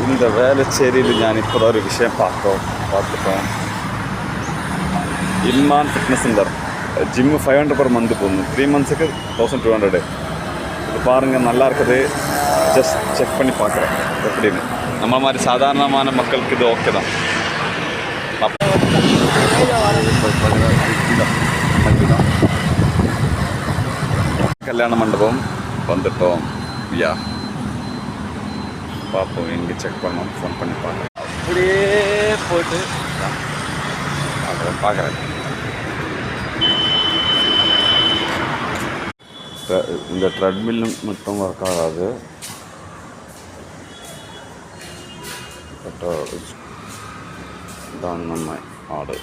இந்த வேளச்சேரியில் ഞാൻ ഇപ്പോൾ ഒരു விஷயம் பார்த்துட்டோம். இம்மான் fitness centre gym 500 per month போகணும். 3 monthsக்கு 1200. இது பாருங்கள், நல்லா இருக்குது. ஜஸ்ட் செக் பண்ணி பார்க்குறேன் எப்படின்னு. நம்ம மாதிரி சாதாரணமான மக்களுக்கு இது ஓகே தான். கல்யாண மண்டபம் வந்துட்டோம். யா பார்ப்போம், எங்கே செக் பண்ணோம், ஃபோன் பண்ணி பார்க்குறேன். அப்படியே போய்ட்டு பார்க்குறேன். இந்த ட்ரெட்மில் மட்டும் ஒர்க் ஆகாது. பட் இதான் நம்ம ஆர்டர்.